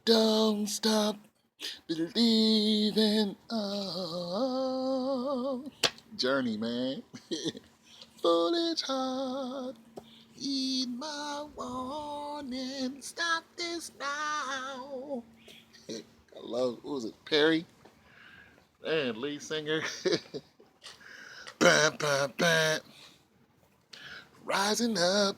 Don't stop believing. Oh, Journey, man. Foolish heart, heed my warning. Stop this now. I love, what was it, Perry? Man, lead singer. Bam, bam, bam. Rising up.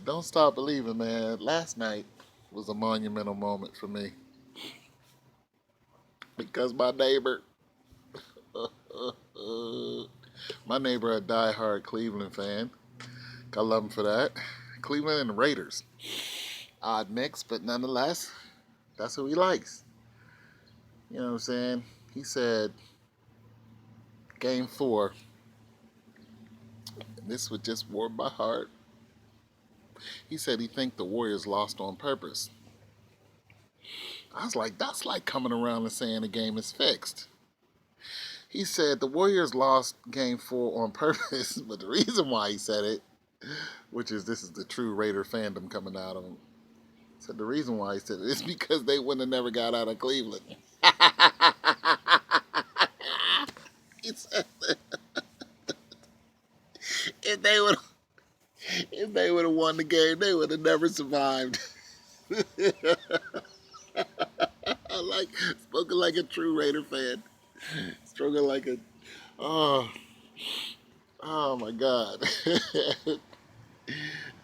Don't stop believing, man. Last night was a monumental moment for me because my neighbor, a diehard Cleveland fan. I love him for that. Cleveland and the Raiders. Odd mix, but nonetheless, that's who he likes. You know what I'm saying? He said, Game 4, and this would just warm my heart. He said he think the Warriors lost on purpose. I was like, that's like coming around and saying the game is fixed. He said the Warriors lost Game 4 on purpose, but the reason why he said it, which is this is the true Raider fandom coming out of him, said the reason why he said it is because they wouldn't have never got out of Cleveland. He said if they would have won the game, they would have never survived. Like spoken like a true Raider fan. Spoken like a oh oh my God.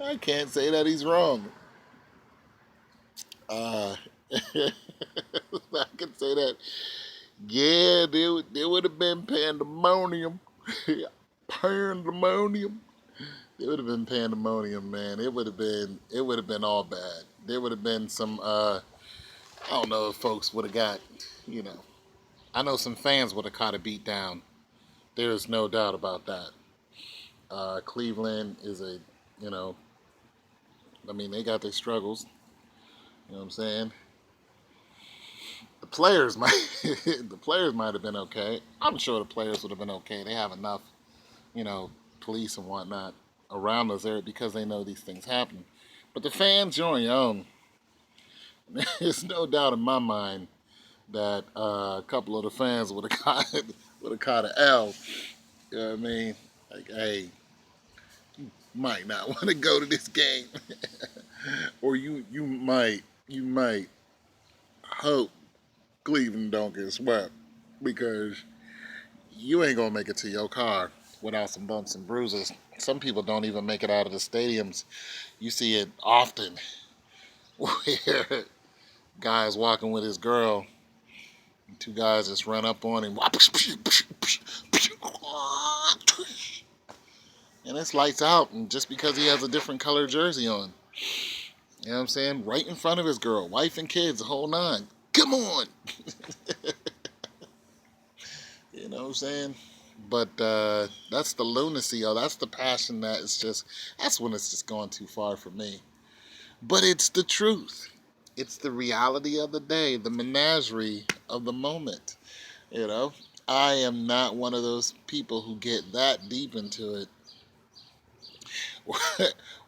I can't say that he's wrong. Uh, I can say that. Yeah, there would have been pandemonium. Pandemonium. It would have been pandemonium, man. It would have been all bad. There would have been some I don't know if folks would have got, you know. I know some fans would have caught a beat down. There's no doubt about that. Cleveland is a, you know, I mean, they got their struggles. You know what I'm saying? The players might, the players might have been okay. I'm sure the players would have been okay. They have enough, you know, police and whatnot around us there because they know these things happen. But the fans, you're on your own. There's no doubt in my mind that a couple of the fans would have caught an L. You know what I mean? Like, hey, might not want to go to this game, or you might hope Cleveland don't get swept because you ain't gonna make it to your car without some bumps and bruises. Some people don't even make it out of the stadiums. You see it often where guys walking with his girl, and two guys just run up on him, and it's lights out, and just because he has a different color jersey on. You know what I'm saying? Right in front of his girl, wife and kids, the whole nine. Come on! You know what I'm saying? But that's the lunacy, or that's the passion that is just, that's when it's just gone too far for me. But it's the truth. It's the reality of the day, the menagerie of the moment. You know? I am not one of those people who get that deep into it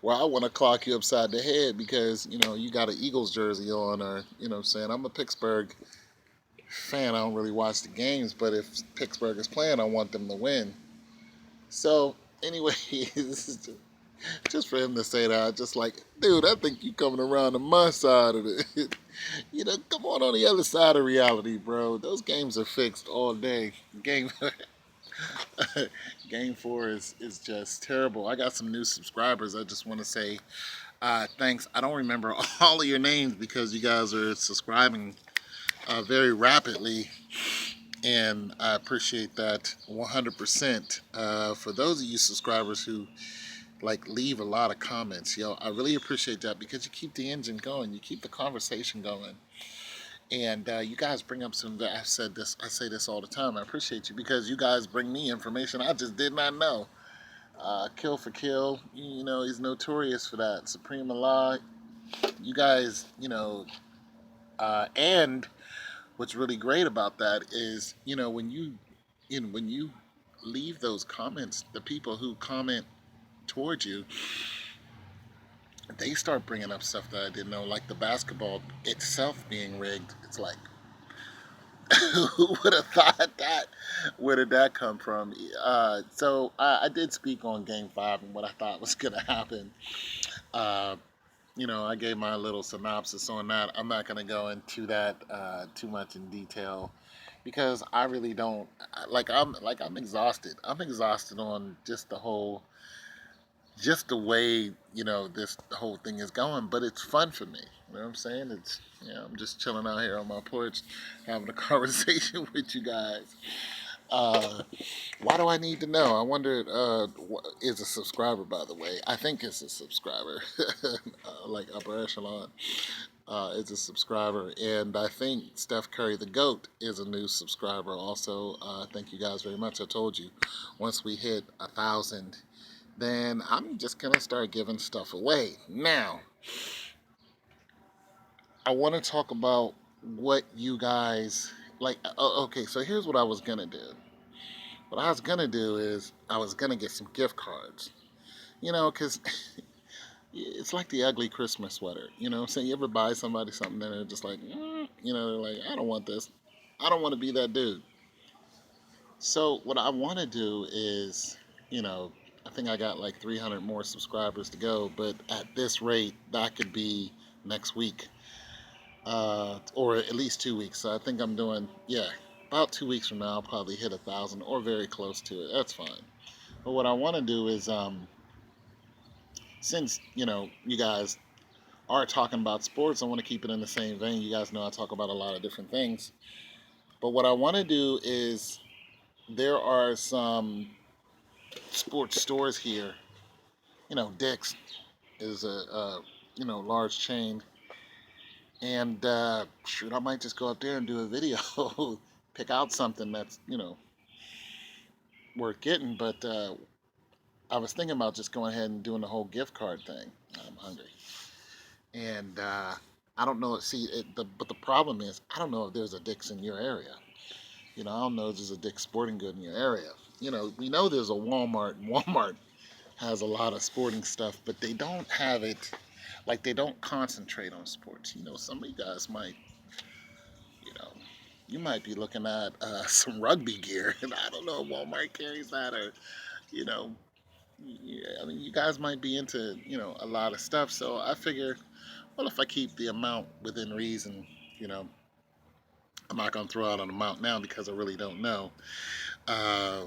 where I want to clock you upside the head because, you know, you got an Eagles jersey on, or, you know what I'm saying? I'm a Pittsburgh fan. I don't really watch the games, but if Pittsburgh is playing, I want them to win. So, anyway, this is just for him to say that, I just like, dude, I think you coming around to my side of it. You know, come on the other side of reality, bro. Those games are fixed all day. Game 4 is just terrible. I got some new subscribers. I just want to say thanks. I don't remember all of your names because you guys are subscribing very rapidly, and I appreciate that 100%. For those of you subscribers who like leave a lot of comments, yo, I really appreciate that because you keep the engine going, you keep the conversation going, and you guys bring up some. I say this all the time. I appreciate you because you guys bring me information I just did not know. Kill for Kill, you know, he's notorious for that. Supreme Allah, you guys, you know, and what's really great about that is, when you leave those comments, the people who comment towards you, they start bringing up stuff that I didn't know, like the basketball itself being rigged. It's like, who would have thought that? Where did that come from? So I did speak on Game Five and what I thought was going to happen. Uh, I gave my little synopsis on that. I'm not going to go into that too much in detail because I really don't I'm exhausted. I'm exhausted on just the way this whole thing is going, but it's fun for me. You know what I'm saying? It's I'm just chilling out here on my porch, having a conversation with you guys. Uh, why do I need to know? I wonder. Is a subscriber, by the way? I think it's a subscriber, like upper echelon. Is a subscriber, and I think Steph Curry, the goat, is a new subscriber. Also, thank you guys very much. I told you, once we hit 1,000 then I'm just gonna start giving stuff away. Now, I want to talk about what you guys like. Okay, so here's what I was gonna do. What I was gonna do is I was gonna get some gift cards. Because it's like the ugly Christmas sweater. So you ever buy somebody something and they're just like, they're like, I don't want this. I don't want to be that dude. So what I want to do is, you know, I think I got like 300 more subscribers to go, but at this rate, that could be next week, or at least 2 weeks. So I think I'm doing, yeah, about 2 weeks from now, I'll probably hit 1,000 or very close to it. That's fine. But what I want to do is, since you guys are talking about sports, I want to keep it in the same vein. You guys know I talk about a lot of different things. But what I want to do is there are some sports stores here. Dick's is a large chain, and shoot, I might just go up there and do a video, pick out something that's worth getting. But I was thinking about just going ahead and doing the whole gift card thing. I'm hungry, and I don't know. But the problem is I don't know if there's a Dick's in your area. I don't know if there's a Dick's Sporting Good in your area. We know there's a Walmart. Walmart has a lot of sporting stuff, but they don't have it. Like they don't concentrate on sports. Some of you guys might, you know, you might be looking at some rugby gear, and I don't know if Walmart carries that, or you know, yeah, I mean, you guys might be into a lot of stuff. So I figure, well, if I keep the amount within reason, you know, I'm not gonna throw out an amount now because I really don't know. uh,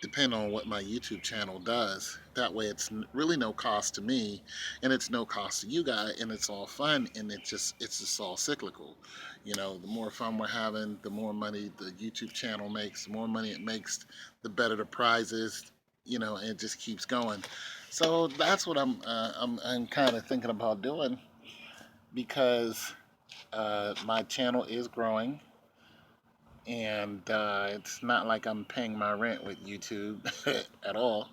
depend on what my YouTube channel does. That way, it's really no cost to me, and it's no cost to you guys, and it's all fun, and it's just all cyclical. The more fun we're having, the more money the YouTube channel makes. The more money it makes, the better the prize is. And it just keeps going. So that's what I'm kind of thinking about doing because my channel is growing and it's not like I'm paying my rent with YouTube at all.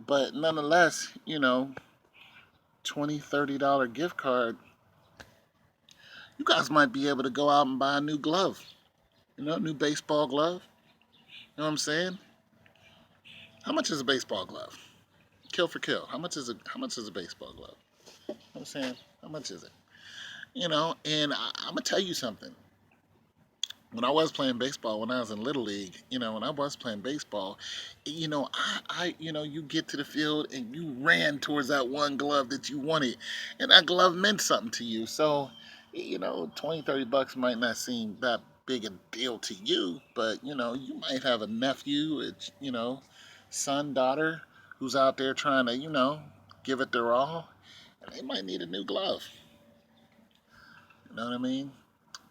But nonetheless, $20, $30 gift card, you guys might be able to go out and buy a new glove, new baseball glove. You know what I'm saying? How much is a baseball glove? Kill for kill. How much is a baseball glove? You know what I'm saying? How much is it? And I'm gonna tell you something. When I was playing baseball, when I was in Little League, when I was playing baseball, you get to the field and you ran towards that one glove that you wanted, and that glove meant something to you. So, 20, $30 might not seem that big a deal to you, but, you might have a nephew, son, daughter, who's out there trying to, give it their all, and they might need a new glove. You know what I mean?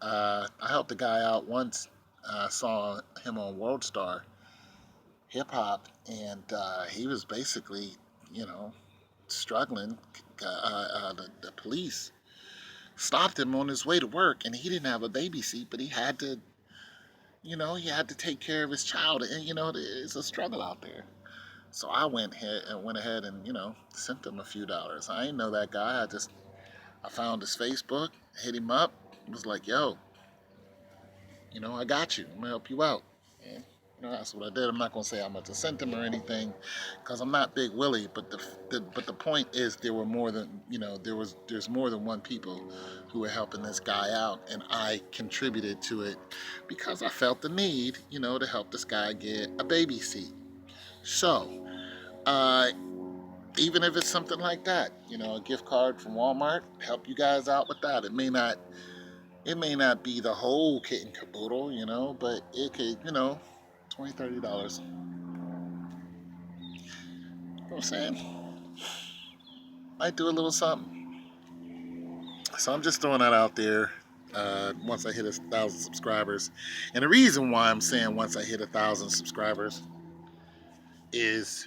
I helped a guy out once. I saw him on World Star Hip Hop, and he was basically, you know, struggling. The police stopped him on his way to work, and he didn't have a baby seat, but he had to, he had to take care of his child, and it's a struggle out there. So I went ahead and sent him a few dollars. I didn't know that guy. I found his Facebook, hit him up, was like, yo, I got you. I'm gonna help you out. Man. That's what I did. I'm not gonna say how much I sent him or anything, because I'm not Big Willie. But the point is, there were more than there's more than one people who were helping this guy out, and I contributed to it because I felt the need, to help this guy get a baby seat. So, uh, even if it's something like that, a gift card from Walmart, help you guys out with that. It may not be the whole kit and caboodle, but it could, $20, $30. You know what I'm saying? Might do a little something. So I'm just throwing that out there. Once I hit 1,000 subscribers, and the reason why I'm saying once I hit 1,000 subscribers is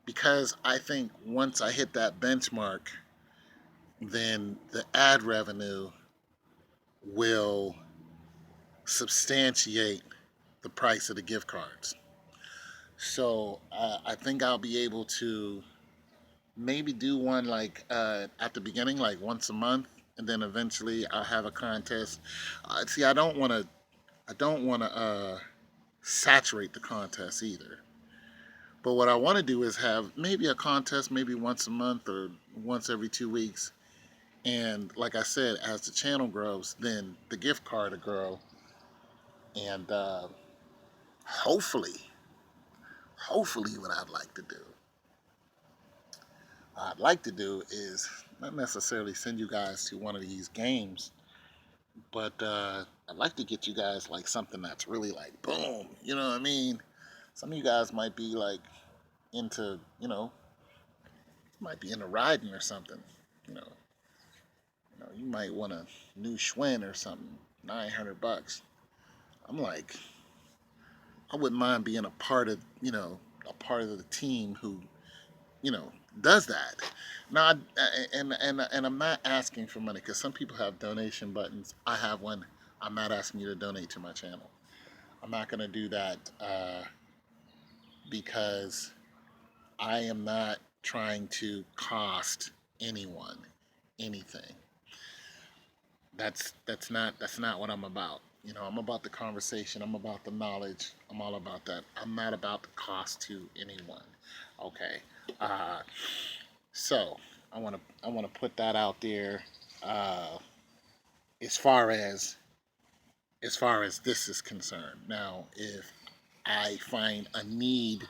because I think once I hit that benchmark, then the ad revenue will substantiate the price of the gift cards. So I think I'll be able to maybe do one like at the beginning, like once a month, and then eventually I'll have a contest. See, I don't want to saturate the contest either. But what I want to do is have maybe a contest, maybe once a month or once every 2 weeks. And like I said, as the channel grows, then the gift card will grow, and hopefully, what I'd like to do is not necessarily send you guys to one of these games, but I'd like to get you guys like something that's really like boom. You know what I mean? Some of you guys might be like into, might be into riding or something. You know, you might want a new Schwinn or something, $900. I'm like, I wouldn't mind being a part of the team who, you know, does that. Now, and I'm not asking for money because some people have donation buttons. I have one. I'm not asking you to donate to my channel. I'm not going to do that because I am not trying to cost anyone anything. That's not what I'm about. I'm about the conversation. I'm about the knowledge. I'm all about that. I'm not about the cost to anyone. Okay. Uh, so I want to put that out there. Uh, as far as this is concerned. Now, if I find a need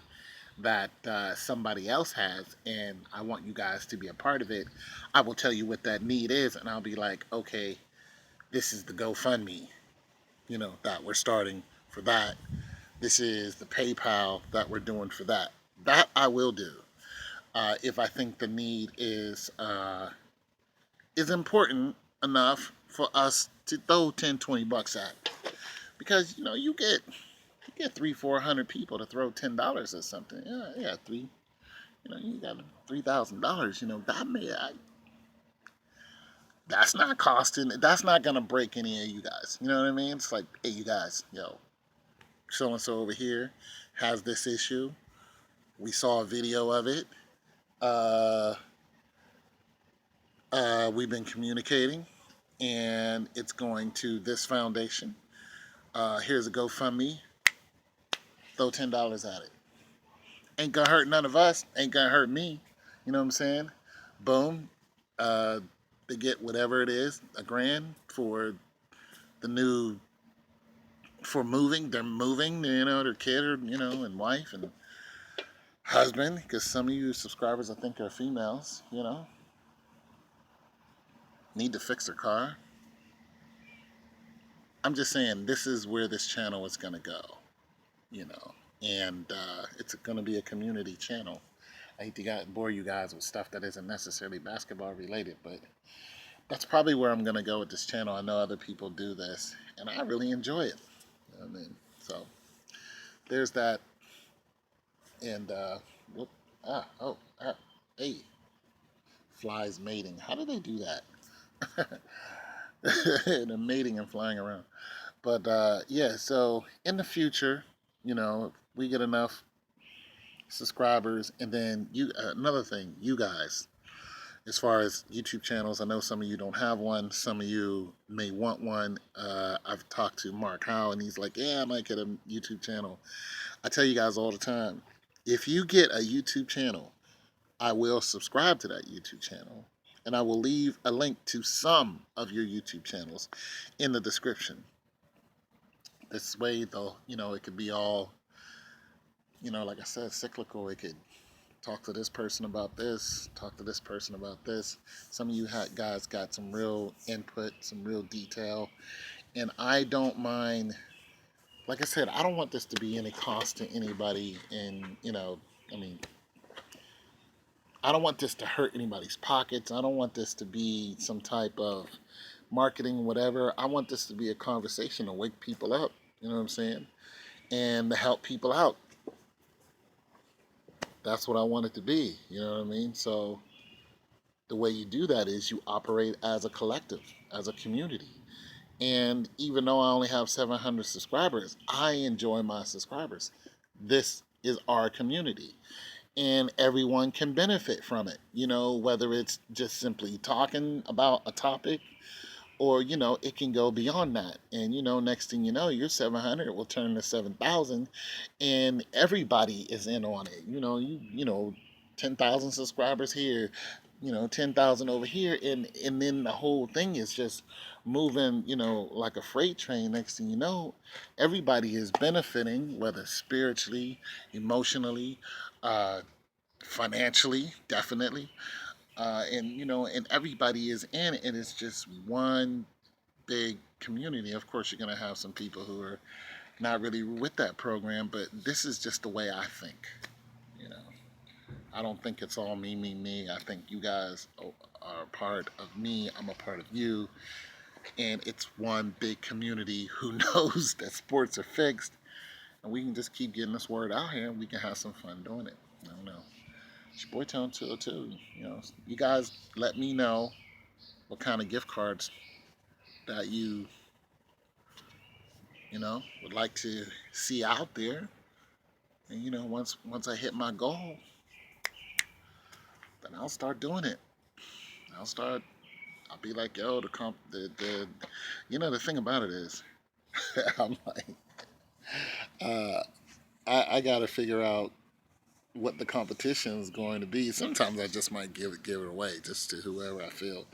that somebody else has, and I want you guys to be a part of it, I will tell you what that need is, and I'll be like, okay, this is the GoFundMe, that we're starting for that. This is the PayPal that we're doing for that. That I will do. If I think the need is important enough for us to throw 10, $20 at. Because, you get 300-400 people to throw $10 at something. Yeah, you got $3,000. That's not costing. That's not gonna break any of you guys. You know what I mean? It's like, hey, you guys, so and so over here has this issue. We saw a video of it. Uh, we've been communicating, and it's going to this foundation. Here's a GoFundMe. Throw $10 at it. Ain't gonna hurt none of us. Ain't gonna hurt me. You know what I'm saying? Boom. Uh, they get whatever it is, $1,000 for the new for moving. They're moving, their kid or and wife and husband. Because some of you subscribers, I think, are females. Need to fix their car. I'm just saying, this is where this channel is gonna go. And it's gonna be a community channel. I hate to bore you guys with stuff that isn't necessarily basketball related, but that's probably where I'm going to go with this channel. I know other people do this, and I really enjoy it. You know what I mean? So there's that. And, whoop, hey, flies mating. How do they do that? They're mating and flying around. But, yeah, so in the future, if we get enough subscribers, and then another thing, you guys, as far as YouTube channels, I know some of you don't have one. Some of you may want one. I've talked to Mark Howe, and he's like, yeah, I might get a YouTube channel. I tell you guys all the time, if you get a YouTube channel, I will subscribe to that YouTube channel, and I will leave a link to some of your YouTube channels in the description. This way, though, it could be all, like I said, cyclical. It could talk to this person about this, talk to this person about this. Some of you guys got some real input, some real detail, and I don't mind. Like I said, I don't want this to be any cost to anybody, and I mean, I don't want this to hurt anybody's pockets. I don't want this to be some type of marketing, whatever. I want this to be a conversation to wake people up. You know what I'm saying? And to help people out. That's what I want it to be. You know what I mean? So the way you do that is you operate as a collective, as a community. And even though I only have 700 subscribers, I enjoy my subscribers. This is our community, and everyone can benefit from it. Whether it's just simply talking about a topic, or it can go beyond that. And next thing you know, your 700 will turn to 7,000, and everybody is in on it. 10,000 subscribers here, 10,000 over here, and then the whole thing is just moving, like a freight train. Next thing you know, everybody is benefiting, whether spiritually, emotionally, uh, financially, definitely. And everybody is in it, and it's just one big community. Of course, you're going to have some people who are not really with that program, but this is just the way I think. You know, I don't think it's all me, me, me. I think you guys are a part of me. I'm a part of you, and it's one big community who knows that sports are fixed, and we can just keep getting this word out here, and we can have some fun doing it. I don't know. It's your boy Tone 202. You guys let me know what kind of gift cards that would like to see out there. And once I hit my goal, then I'll start doing it. I'll start. I'll be like, yo, the thing about it is, I'm like, uh, I got to figure out what the competition is going to be. Sometimes I just might give it away just to whoever I feel.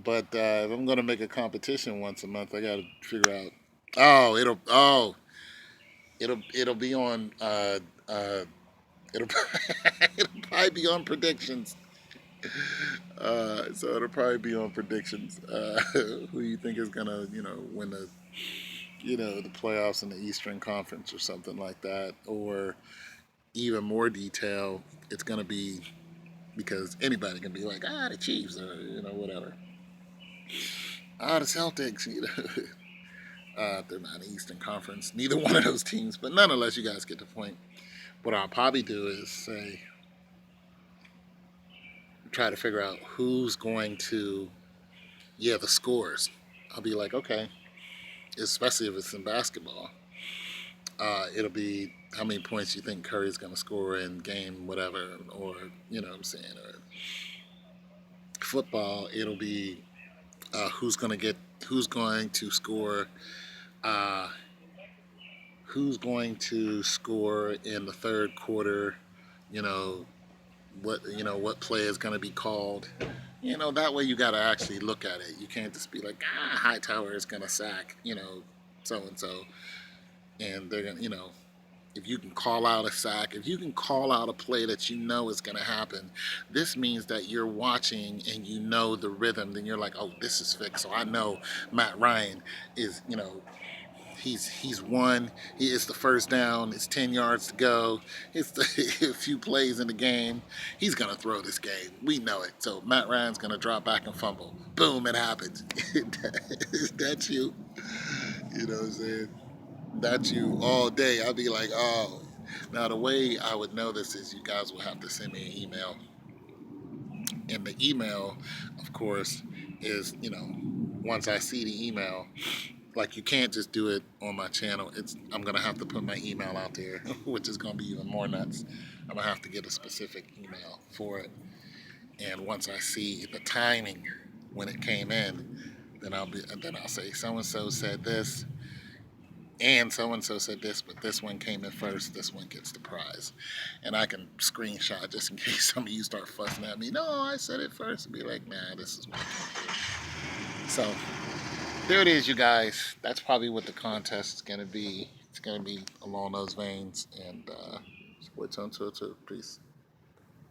But if I'm going to make a competition once a month, I got to figure out. It'll be on. It'll it'll probably be on predictions. So it'll probably be on predictions. Who you think is gonna win the playoffs in the Eastern Conference or something like that, or even more detail. It's gonna be because anybody can be like, the Chiefs, or whatever. The Celtics. They're not in the Eastern Conference. Neither one of those teams, but nonetheless, you guys get the point. What I'll probably do is say, try to figure out who's going to, the scores. I'll be like, okay, especially if it's in basketball, it'll be how many points you think Curry's going to score in game whatever, or what I'm saying, or football, it'll be who's going to score, uh, who's going to score in the third quarter, you know, what play is going to be called. That way you got to actually look at it. You can't just be like, Hightower is going to sack, so and so, and they're going to, if you can call out a sack, if you can call out a play that you know is going to happen, this means that you're watching and you know the rhythm. Then you're like, oh, this is fixed. So I know Matt Ryan is, he's won. He is the first down. It's 10 yards to go. It's a few plays in the game. He's gonna throw this game. We know it. So Matt Ryan's gonna drop back and fumble. Boom! It happens. That's you. You know what I'm saying? That's you all day. I'll be like, oh. Now the way I would know this is you guys will have to send me an email. And the email, of course, is once I see the email, like you can't just do it on my channel. I'm gonna have to put my email out there, which is gonna be even more nuts. I'm gonna have to get a specific email for it, and once I see the timing when it came in, then I'll say so and so said this, and so-and-so said this, but this one came in first, this one gets the prize. And I can screenshot just in case some of you start fussing at me. No, I said it first. And be like, nah, this is what I can do. So there it is, you guys. That's probably what the contest is going to be. It's going to be along those veins. And sports on Twitter. Peace.